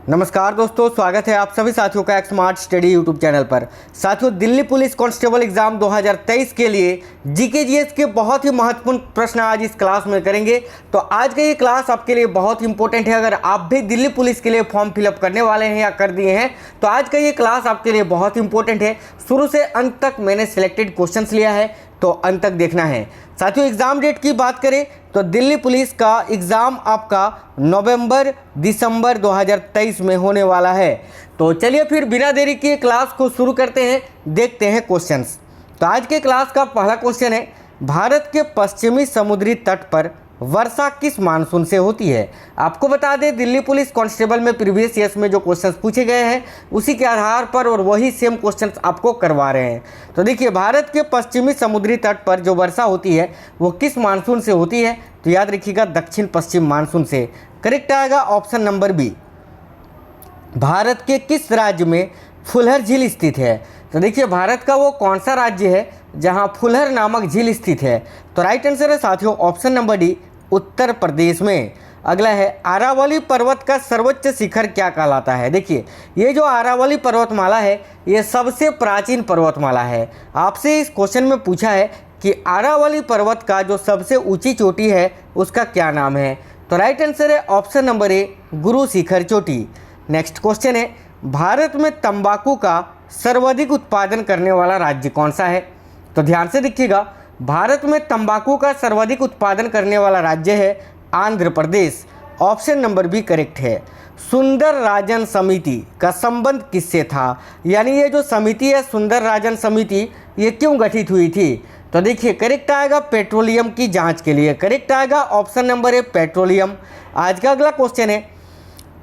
नमस्कार दोस्तों, स्वागत है आप सभी साथियों का एक स्मार्ट स्टडी यूट्यूब चैनल पर। साथियों, दिल्ली पुलिस कांस्टेबल एग्जाम 2023 के लिए जीके जीएस के बहुत ही महत्वपूर्ण प्रश्न आज इस क्लास में करेंगे। तो आज का ये क्लास आपके लिए बहुत इंपॉर्टेंट है। अगर आप भी दिल्ली पुलिस के लिए फॉर्म फिलअप करने वाले हैं या कर दिए हैं तो आज का ये क्लास आपके लिए बहुत इंपॉर्टेंट है। शुरू से अंत तक मैंने सिलेक्टेड क्वेश्चन लिया है, तो अंत तक देखना है। साथियों, एग्ज़ाम डेट की बात करें तो दिल्ली पुलिस का एग्ज़ाम आपका नवंबर-दिसंबर 2023 में होने वाला है। तो चलिए फिर बिना देरी किए क्लास को शुरू करते हैं, देखते हैं क्वेश्चंस। तो आज के क्लास का पहला क्वेश्चन है, भारत के पश्चिमी समुद्री तट पर वर्षा किस मानसून से होती है। आपको बता दें, दिल्ली पुलिस कांस्टेबल में प्रीवियस ईयर्स में जो क्वेश्चंस पूछे गए हैं उसी के आधार पर और वही सेम क्वेश्चंस आपको करवा रहे हैं। तो देखिए, भारत के पश्चिमी समुद्री तट पर जो वर्षा होती है वो किस मानसून से होती है, तो याद रखिएगा दक्षिण पश्चिम मानसून से। करेक्ट आएगा ऑप्शन नंबर बी। भारत के किस राज्य में फुलहर झील स्थित है। तो देखिए, भारत का वो कौन सा राज्य है जहां फुलहर नामक झील स्थित है, तो राइट आंसर है साथियों option number D, Uttar Pradesh में। अगला है, अरावली पर्वत का सर्वोच्च शिखर क्या कहलाता है। देखिए, ये जो अरावली पर्वतमाला है ये सबसे प्राचीन पर्वतमाला है। आपसे इस क्वेश्चन में पूछा है कि अरावली पर्वत का जो सबसे ऊंची चोटी है उसका क्या नाम है, तो राइट आंसर है ऑप्शन नंबर ए, गुरु शिखर चोटी। नेक्स्ट क्वेश्चन है, भारत में तंबाकू का सर्वाधिक उत्पादन करने वाला राज्य कौन सा है। तो ध्यान से देखिएगा, भारत में तंबाकू का सर्वाधिक उत्पादन करने वाला राज्य है Andhra Pradesh. Option number B correct है। सुंदर राजन समिति का संबंध किससे था, यानी ये जो समिति है सुंदर राजन समिति ये क्यों गठित हुई थी, तो देखिए करेक्ट आएगा पेट्रोलियम की जांच के लिए। करेक्ट आएगा ऑप्शन नंबर ए, पेट्रोलियम। आज का अगला क्वेश्चन है,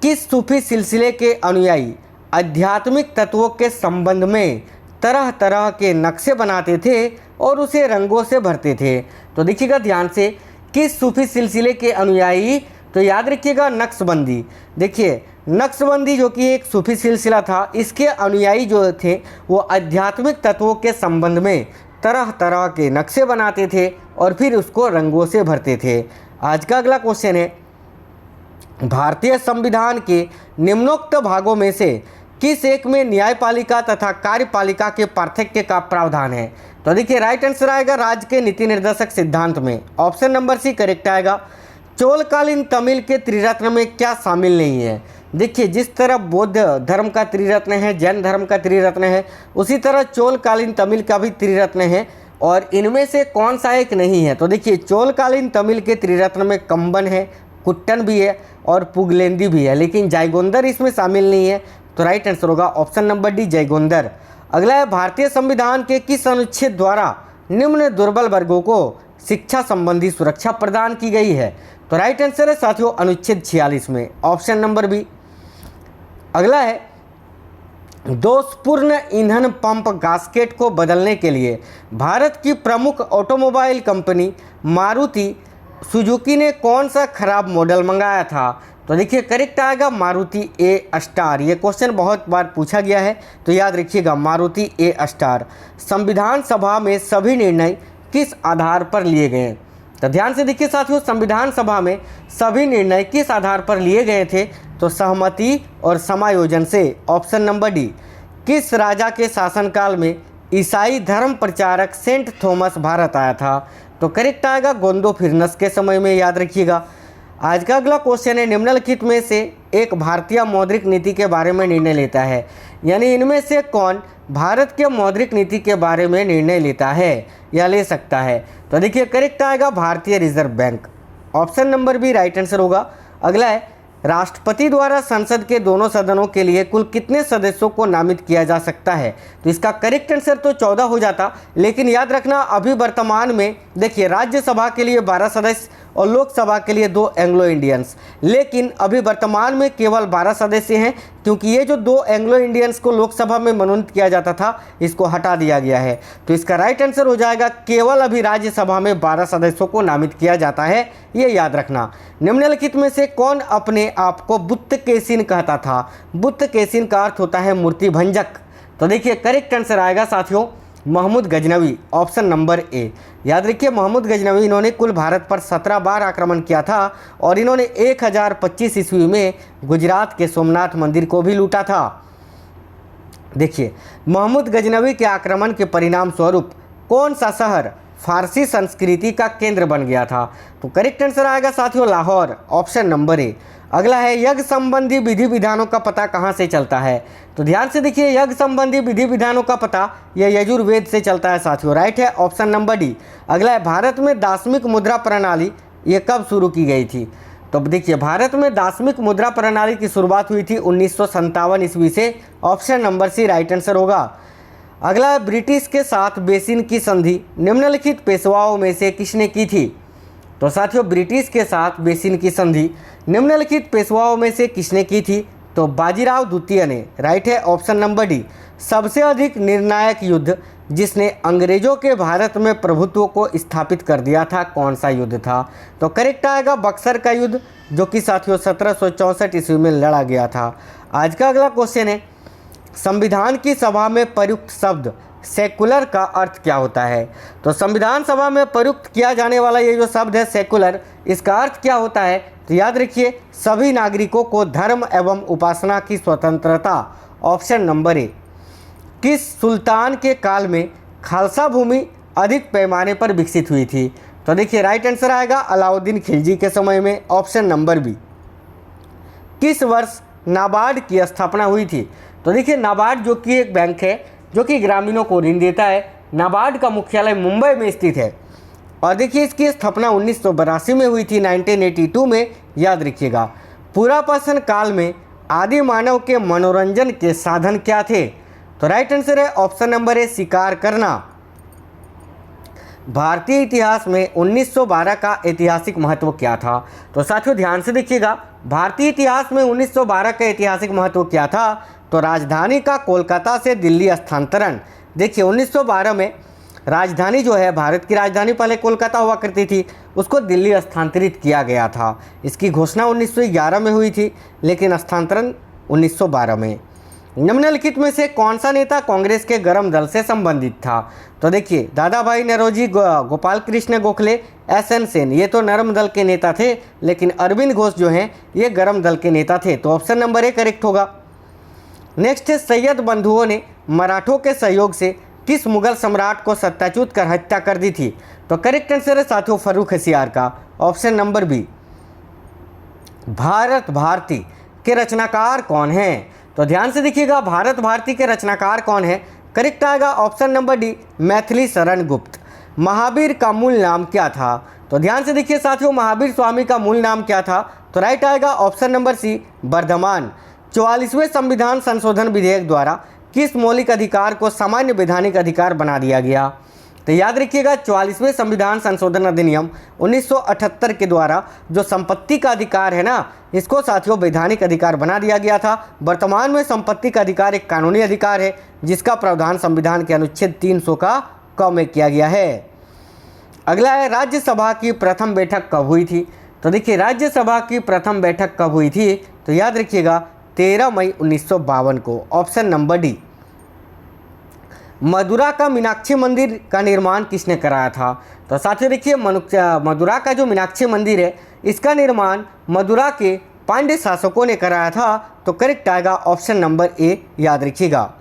किस सूफी सिलसिले के अनुयायी आध्यात्मिक तत्वों के संबंध में तरह तरह के नक्शे बनाते थे और उसे रंगों से भरते थे। तो देखिएगा ध्यान से, किस सूफी सिलसिले के अनुयायी, तो याद रखिएगा नक्शबंदी। देखिए, नक्शबंदी जो कि एक सूफी सिलसिला था, इसके अनुयायी जो थे वो आध्यात्मिक तत्वों के संबंध में तरह तरह के नक्शे बनाते थे और फिर उसको रंगों से भरते थे। आज का अगला क्वेश्चन है, भारतीय संविधान के निम्नोक्त भागों में से किस एक में न्यायपालिका तथा कार्यपालिका के पार्थक्य का प्रावधान है। तो देखिए राइट आंसर आएगा राज्य के नीति निर्देशक सिद्धांत में। ऑप्शन नंबर सी करेक्ट आएगा। चोलकालीन तमिल के त्रिरत्न में क्या शामिल नहीं है। देखिए, जिस तरह बौद्ध धर्म का त्रिरत्न है, जैन धर्म का त्रिरत्न है, उसी तरह चोलकालीन तमिल का भी त्रिरत्न है और इनमें से कौन सा एक नहीं है। तो देखिए, चोलकालीन तमिल के त्रिरत्न में कंबन है, कुट्टन भी है और पुगलेंदी भी है, लेकिन जायगोंदर इसमें शामिल नहीं है। तो राइट आंसर होगा ऑप्शन नंबर डी, जयगोंदर। अगला है, भारतीय संविधान के किस अनुच्छेद द्वारा निम्न दुर्बल वर्गों को शिक्षा संबंधी सुरक्षा प्रदान की गई है। तो राइट आंसर है साथियों अनुच्छेद 46 में, ऑप्शन नंबर बी। अगला है, दोषपूर्ण ईंधन पंप गास्केट को बदलने के लिए भारत की प्रमुख ऑटोमोबाइल कंपनी मारुति सुजुकी ने कौन सा खराब मॉडल मंगाया था। तो देखिए करेक्ट आएगा मारुति ए स्टार। ये क्वेश्चन बहुत बार पूछा गया है, तो याद रखिएगा मारुति ए स्टार। संविधान सभा में सभी निर्णय किस आधार पर लिए गए। तो ध्यान से देखिए साथियों, संविधान सभा में सभी निर्णय किस आधार पर लिए गए थे, तो सहमति और समायोजन से। Option number D. किस राजा के शासनकाल में ईसाई धर्म प्रचारक सेंट थॉमस भारत आया था। तो करेक्ट आएगा गोंदोफिरनस के समय में, याद रखिएगा। आज का अगला क्वेश्चन है, निम्नलिखित में से एक भारतीय मौद्रिक नीति के बारे में निर्णय लेता है, यानी इनमें से कौन भारत के मौद्रिक नीति के बारे में निर्णय लेता है या ले सकता है। तो देखिए करेक्ट आएगा भारतीय reserve bank. Option number B right answer होगा। अगला है, राष्ट्रपति द्वारा संसद के दोनों सदनों के लिए कुल कितने सदस्यों को नामित किया जा सकता है। तो इसका करेक्ट आंसर तो 14 हो जाता, लेकिन याद रखना अभी वर्तमान में देखिए राज्यसभा के लिए 12 सदस्य और लोकसभा के लिए 2 एंग्लो इंडियंस, लेकिन अभी वर्तमान में केवल 12 सदस्य हैं, क्योंकि ये जो 2 एंग्लो इंडियंस को लोकसभा में मनोनीत किया जाता था इसको हटा दिया गया है। तो इसका राइट आंसर हो जाएगा केवल अभी राज्यसभा में 12 सदस्यों को नामित किया जाता है, ये याद रखना। निम्नलिखित में से कौन अपने आप को बुत्त केसिन कहता था। बुत्त केसिन का अर्थ होता है मूर्ति भंजक। तो देखिए करेक्ट आंसर आएगा साथियों Mahmud Ghaznavi, option number A. याद रखिए महमूद गजनवी, इन्होंने कुल भारत पर 17 बार आक्रमण किया था और इन्होंने 1025 ईस्वी में गुजरात के सोमनाथ मंदिर को भी लूटा था। देखिए महमूद गजनवी के आक्रमण के परिणाम स्वरूप कौन सा शहर फारसी संस्कृति का केंद्र बन गया था? तो करेक्ट आंसर आएगा साथियों लाहौर, ऑप्शन नंबर ए। अगला है यज्ञ संबंधी विधि विधानों का पता कहाँ से चलता है? तो ध्यान से देखिए यज्ञ संबंधी विधि विधानों का पता यह यजुर्वेद से चलता है साथियों, राइट है, ऑप्शन नंबर डी। अगला है भारत में दार्शनिक मुद्रा प्रणाली ये कब शुरू की गई थी? तो देखिए भारत में दार्शनिक मुद्रा प्रणाली की शुरुआत हुई थी 1957 ईस्वी से, option number C right answer होगा। अगला है ब्रिटिश के साथ बेसिन की संधि निम्नलिखित पेशवाओं में से किसने की थी? तो साथियों ब्रिटिश के साथ बेसिन की संधि निम्नलिखित पेशवाओं में से किसने की थी? तो बाजीराव द्वितीय ने, राइट है, ऑप्शन नंबर डी। सबसे अधिक निर्णायक युद्ध जिसने अंग्रेजों के भारत में प्रभुत्व को स्थापित कर दिया था, कौन सा युद्ध था? तो करेक्ट आएगा बक्सर का युद्ध, जो कि साथियों 1764 ईस्वी में लड़ा गया था। आज का अगला क्वेश्चन है संविधान की सभा में प्रयुक्त शब्द सेकुलर का अर्थ क्या होता है? तो संविधान सभा में प्रयुक्त किया जाने वाला ये जो शब्द है सेकुलर, इसका अर्थ क्या होता है? तो याद रखिए सभी नागरिकों को धर्म एवं उपासना की स्वतंत्रता, ऑप्शन नंबर ए। किस सुल्तान के काल में खालसा भूमि अधिक पैमाने पर विकसित हुई थी? तो देखिए राइट आंसर आएगा अलाउद्दीन खिलजी के समय में, ऑप्शन नंबर बी। किस वर्ष नाबार्ड की स्थापना हुई थी? तो देखिए नाबार्ड जो कि एक बैंक है जो कि ग्रामीणों को ऋण देता है। नाबार्ड का मुख्यालय मुंबई में स्थित है और देखिए इसकी स्थापना 1982 में हुई थी, 1982 में, याद रखिएगा। पुरापाषाण काल में आदि मानव के मनोरंजन के साधन क्या थे? तो राइट आंसर है ऑप्शन नंबर ए शिकार करना। भारतीय इतिहास में 1912 का ऐतिहासिक महत्व क्या था? तो साथियों ध्यान से देखिएगा भारतीय इतिहास में 1912 का ऐतिहासिक महत्व क्या था? तो राजधानी का कोलकाता से दिल्ली स्थानांतरण। देखिए 1912 में राजधानी जो है, भारत की राजधानी पहले कोलकाता हुआ करती थी, उसको दिल्ली स्थानांतरित किया गया था। इसकी घोषणा 1911 में हुई थी लेकिन स्थानांतरण 1912 में। निम्नलिखित में से कौन सा नेता कांग्रेस के गर्म दल से संबंधित था? तो देखिए दादा भाई नौरोजी, गोपाल कृष्ण गोखले, एस.एन. सेन, ये तो नरम दल के नेता थे, लेकिन अरविंद घोष जो हैं ये गर्म दल के नेता थे। तो ऑप्शन नंबर ए करेक्ट होगा। नेक्स्ट है सैयद बंधुओं ने मराठों के सहयोग से किस मुगल सम्राट को सत्याच्युत कर हत्या कर दी थी? तो करेक्ट आंसर है साथियों फर्रुख होशियार का, option number B. Bharat Bharati के रचनाकार कौन हैं? तो ध्यान से देखिएगा भारत भारती के रचनाकार कौन है? करेक्ट आएगा option number D Maithili Sharan Gupt. Mahavir का मूल नाम क्या था? तो ध्यान से देखिए साथियों महावीर स्वामी का मूल नाम क्या था? तो राइट आएगा ऑप्शन नंबर सी वर्धमान। 44वें संविधान संशोधन विधेयक द्वारा किस मौलिक अधिकार को सामान्य वैधानिक अधिकार बना दिया गया? तो याद रखिएगा 44वें संविधान संशोधन अधिनियम 1978 के द्वारा जो संपत्ति का अधिकार है ना, इसको साथियों वैधानिक अधिकार बना दिया गया था। वर्तमान में संपत्ति का अधिकार एक कानूनी अधिकार है जिसका प्रावधान संविधान के अनुच्छेद 300 का क में किया गया है। अगला है राज्यसभा की प्रथम बैठक कब हुई थी? तो देखिए राज्यसभा की प्रथम बैठक कब हुई थी? तो याद रखिएगा 13 मई 1952 को, ऑप्शन नंबर डी। मदुरा का मीनाक्षी मंदिर का निर्माण किसने कराया था? तो साथियों देखिए मदुरा का जो मीनाक्षी मंदिर है इसका निर्माण मदुरा के पांड्य शासकों ने कराया था। तो करेक्ट आएगा ऑप्शन नंबर ए, याद रखिएगा।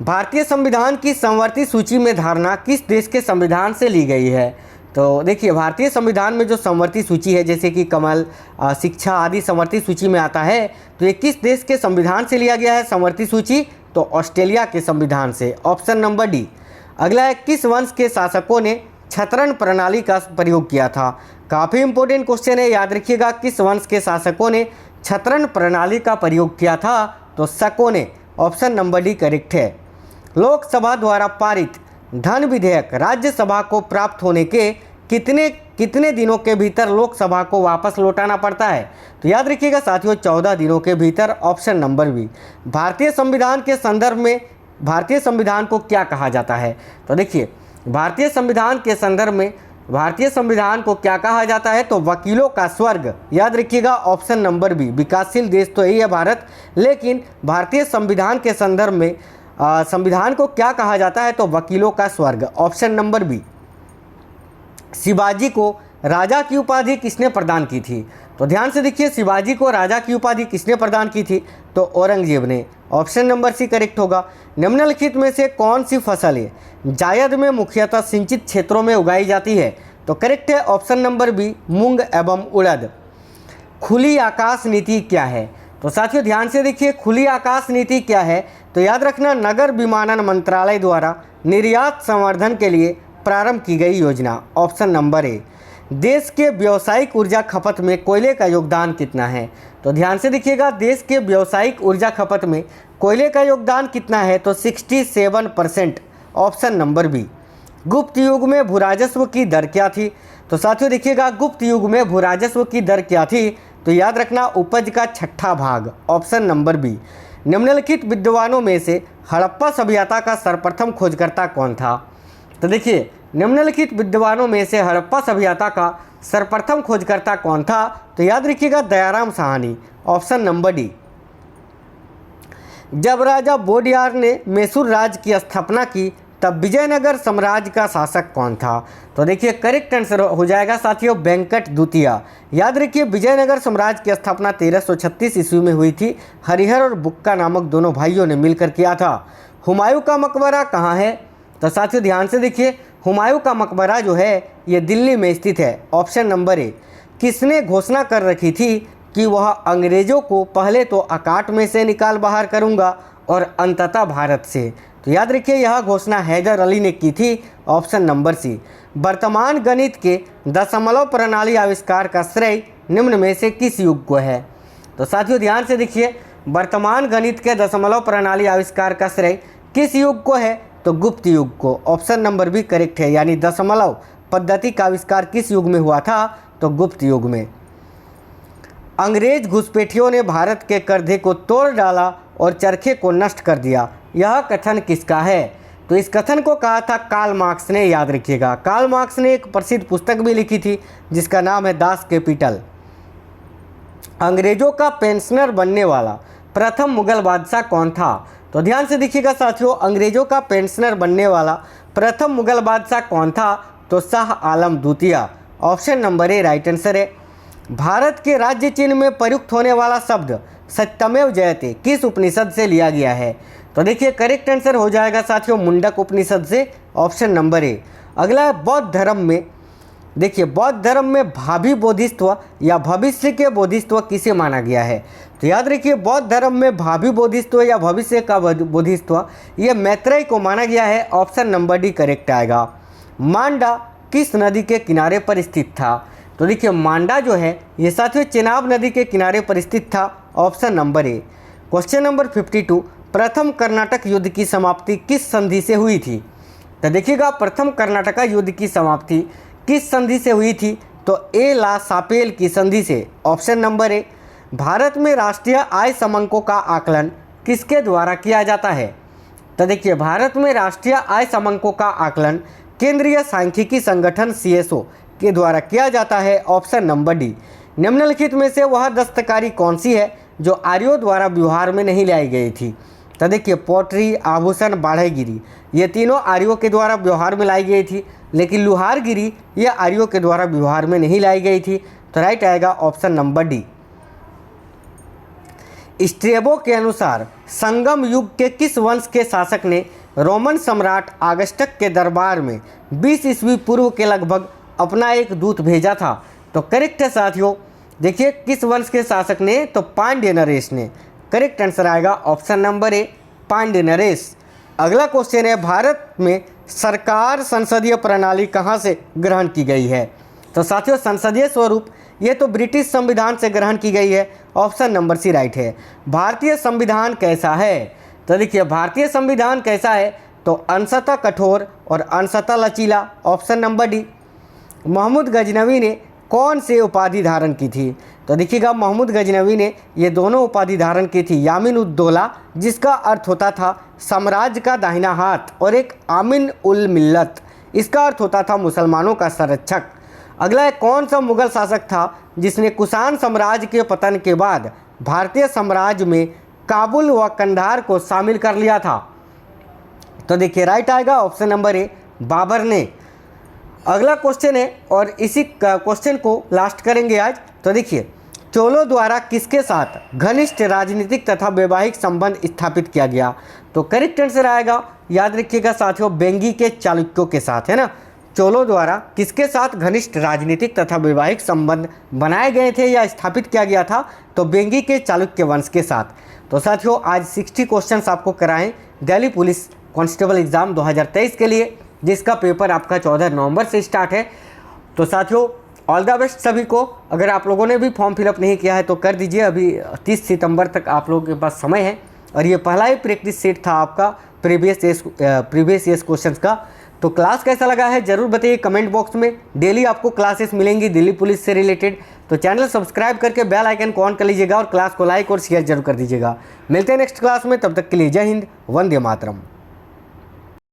भारतीय संविधान की समवर्ती सूची में धारणा किस देश के संविधान से ली गई है? तो देखिए भारतीय संविधान में जो समवर्ती सूची है जैसे कि कमल, शिक्षा आदि समवर्ती सूची में आता है, तो ये किस देश के संविधान से लिया गया है समवर्ती सूची? तो ऑस्ट्रेलिया के संविधान से, ऑप्शन नंबर डी। अगला है किस वंश के शासकों ने छत्रण प्रणाली का प्रयोग किया था? काफ़ी इंपॉर्टेंट क्वेश्चन है, याद रखिएगा किस वंश के शासकों ने छत्रण प्रणाली का प्रयोग किया था? तो शकों ने, ऑप्शन नंबर डी करेक्ट है। लोकसभा द्वारा पारित धन विधेयक राज्यसभा को प्राप्त होने के कितने दिनों के भीतर लोकसभा को वापस लौटाना पड़ता है? तो याद रखिएगा साथियों 14 दिनों के भीतर, ऑप्शन नंबर बी। भारतीय संविधान के संदर्भ में भारतीय संविधान को क्या कहा जाता है? तो देखिए भारतीय संविधान के संदर्भ में भारतीय संविधान को क्या कहा जाता है? तो वकीलों का स्वर्ग, याद रखिएगा ऑप्शन नंबर बी। विकासशील देश तो यही है भारत, लेकिन भारतीय संविधान के संदर्भ में संविधान को क्या कहा जाता है? तो वकीलों का स्वर्ग, ऑप्शन नंबर बी। शिवाजी को राजा की उपाधि किसने प्रदान की थी? तो ध्यान से देखिए, शिवाजी को राजा की उपाधि किसने प्रदान की थी? तो औरंगजेब ने, ऑप्शन नंबर सी करेक्ट होगा। निम्नलिखित में से कौन सी फसल है जायद में मुख्यतः सिंचित क्षेत्रों में उगाई जाती है? तो करेक्ट है ऑप्शन नंबर बी, मूंग एवं उड़द। खुली आकाश नीति क्या है? तो साथियों ध्यान से देखिए, खुली आकाश नीति क्या है? तो याद रखना, नगर विमानन मंत्रालय द्वारा निर्यात संवर्धन के लिए प्रारंभ की गई योजना, ऑप्शन नंबर ए। देश के व्यावसायिक ऊर्जा खपत में कोयले का योगदान कितना है? तो ध्यान से देखिएगा, देश के व्यावसायिक ऊर्जा खपत में कोयले का योगदान कितना है? तो 67%, ऑप्शन नंबर बी। गुप्त युग में भूराजस्व की दर क्या थी? तो साथियों देखिएगा, गुप्त युग में भूराजस्व की दर क्या थी? तो याद रखना, उपज का 6ठा भाग, ऑप्शन नंबर बी। निम्नलिखित विद्वानों में से हड़प्पा सभ्यता का सर्वप्रथम खोजकर्ता कौन था? तो देखिए, निम्नलिखित विद्वानों में से हड़प्पा सभ्यता का सर्वप्रथम खोजकर्ता कौन था? तो याद रखिएगा, Dayaram Sahni, option number D. जब राजा वोडियार ने मैसूर राज्य की स्थापना की तब विजयनगर साम्राज्य का शासक कौन था? तो देखिए करेक्ट आंसर हो जाएगा साथियों, वेंकट द्वितीय। याद रखिए, विजयनगर साम्राज्य की स्थापना 1336 ईस्वी में हुई थी। हरिहर और बुक्का नामक दोनों भाइयों ने मिलकर किया था। हुमायूं का मकबरा कहाँ है? तो साथियों ध्यान से देखिए, हुमायूं का मकबरा जो है ये दिल्ली में स्थित है, ऑप्शन नंबर ए। किसने घोषणा कर रखी थी कि वह अंग्रेजों को पहले तो अकाट में से निकाल बाहर करूंगा और अंततः भारत से? तो याद रखिए, यह घोषणा हैदर अली ने की थी, ऑप्शन नंबर सी। वर्तमान गणित के दशमलव प्रणाली आविष्कार का श्रेय निम्न में से किस युग को है? तो साथियों ध्यान से देखिए, वर्तमान गणित के दशमलव प्रणाली आविष्कार का श्रेय किस युग को है? तो गुप्त युग को, ऑप्शन नंबर बी करेक्ट है। यानी दशमलव पद्धति का आविष्कार किस युग में हुआ था? तो गुप्त युग में। अंग्रेज घुसपैठियों ने भारत के करधे को तोड़ डाला और चरखे को नष्ट कर दिया, यह कथन किसका है? तो इस कथन को कहा था कार्ल मार्क्स ने। याद रखिएगा, कार्ल मार्क्स ने एक प्रसिद्ध पुस्तक भी लिखी थी जिसका नाम है दास कैपिटल। अंग्रेजों का पेंशनर बनने वाला प्रथम मुगल बादशाह कौन था? तो ध्यान से देखिएगा साथियों, अंग्रेजों का पेंशनर बनने वाला प्रथम मुगल बादशाह कौन था? तो शाह आलम द्वितीय, ऑप्शन नंबर ए राइट आंसर है। भारत के राज्य चिन्ह में प्रयुक्त होने वाला शब्द सत्यमेव जयते किस उपनिषद से लिया गया है? तो देखिए करेक्ट आंसर हो जाएगा साथियों, मुंडक उपनिषद से, ऑप्शन नंबर ए। अगला है बौद्ध धर्म में। देखिए, बौद्ध धर्म में भावी बोधित्व या भविष्य के बोधित्व किसे माना गया है? तो याद रखिए, बौद्ध धर्म में भावी बोधित्व या भविष्य का बोधित्व ये मैत्रेय को माना गया है, ऑप्शन नंबर डी करेक्ट आएगा। मांडा किस नदी के किनारे पर स्थित था? तो देखिए, मांडा जो है ये साथियों चेनाब नदी के किनारे पर स्थित था, ऑप्शन नंबर ए। क्वेश्चन नंबर 52, प्रथम कर्नाटक युद्ध की समाप्ति किस संधि से हुई थी? तो देखिएगा, प्रथम कर्नाटक युद्ध की समाप्ति किस संधि से हुई थी? तो ए ला सापेल की संधि से, ऑप्शन नंबर ए। भारत में राष्ट्रीय आय समंकों का आकलन किसके द्वारा किया जाता है? तो देखिए, भारत में राष्ट्रीय आय समंकों का आकलन केंद्रीय सांख्यिकी संगठन CSO के द्वारा किया जाता है, ऑप्शन नंबर डी। निम्नलिखित में से वह दस्तकारी कौन सी है जो आर्यों द्वारा व्यवहार में नहीं लाई गई थी? तो देखिए, पोट्री, आभूषण, बाढ़ेगिरी ये तीनों आर्यों के द्वारा व्यवहार में लाई गई थी, लेकिन लुहारगिरी ये आर्यों के द्वारा व्यवहार में नहीं लाई गई थी। तो राइट आएगा ऑप्शन नंबर डी। स्ट्रेबो के अनुसार संगम युग के किस वंश के शासक ने रोमन सम्राट ऑगस्टस के दरबार में 20 ईस्वी पूर्व के लगभग अपना एक दूत भेजा था? तो करेक्ट है साथियों, देखिए किस वंश के शासक ने? तो पांड्य नरेश ने। करेक्ट आंसर आएगा ऑप्शन नंबर ए, पांड्य नरेश। अगला क्वेश्चन है, भारत में सरकार संसदीय प्रणाली कहाँ से ग्रहण की गई है? तो साथियों, संसदीय स्वरूप ये तो ब्रिटिश संविधान से ग्रहण की गई है, ऑप्शन नंबर सी राइट है। भारतीय संविधान कैसा है? तो देखिए, भारतीय संविधान कैसा है? तो अंशतः कठोर और अंशतः लचीला, option number D. Mahmud Ghaznavi ने कौन से उपाधि धारण की थी? तो देखिएगा, महमूद गजनवी ने ये दोनों उपाधि धारण की थी। यामिन उद दौला जिसका अर्थ होता था साम्राज्य का दाहिना हाथ, और एक आमिन उल मिल्लत इसका अर्थ होता था मुसलमानों का संरक्षक। अगला है, कौन सा मुगल शासक था जिसने कुषाण साम्राज्य के पतन के बाद भारतीय साम्राज्य में काबुल व कंधार को शामिल कर लिया था? तो देखिए राइट आएगा ऑप्शन नंबर ए, बाबर ने। अगला क्वेश्चन है और इसी क्वेश्चन को लास्ट करेंगे आज। तो देखिए, चोलों द्वारा किसके साथ घनिष्ठ राजनीतिक तथा वैवाहिक संबंध स्थापित किया गया? तो करेक्ट आंसर आएगा, याद रखिएगा साथियों, बेंगी के चालुक्यों के साथ, है ना। चोलों द्वारा किसके साथ घनिष्ठ राजनीतिक तथा वैवाहिक संबंध बनाए गए थे या स्थापित किया गया था? तो बेंगी के चालुक्य वंश के साथ। तो साथियों आज 60 क्वेश्चंस आपको कराएं दिल्ली पुलिस कांस्टेबल एग्जाम 2023 के लिए, जिसका पेपर आपका 14 नवंबर से स्टार्ट है। तो साथियों ऑल द बेस्ट सभी को। अगर आप लोगों ने भी फॉर्म फिलअप नहीं किया है तो कर दीजिए, अभी 30 सितंबर तक आप लोगों के पास समय है। और ये पहला ही प्रैक्टिस सेट था आपका प्रीवियस ईयर्स क्वेश्चंस का। तो क्लास कैसा लगा है ज़रूर बताइए कमेंट बॉक्स में। डेली आपको क्लासेस मिलेंगी दिल्ली पुलिस से रिलेटेड। तो चैनल सब्सक्राइब करके बेल आइकन को ऑन कर लीजिएगा और क्लास को लाइक और शेयर जरूर कर दीजिएगा। मिलते हैं नेक्स्ट क्लास में, तब तक के लिए जय हिंद, वंदे मातरम।